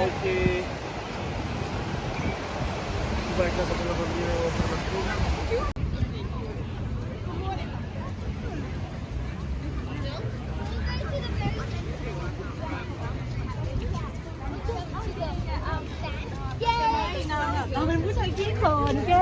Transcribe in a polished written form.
Oggi vai a casa con la bambina o per la scuola? Yay! เราเป็นผู้ชายขี้เขินแก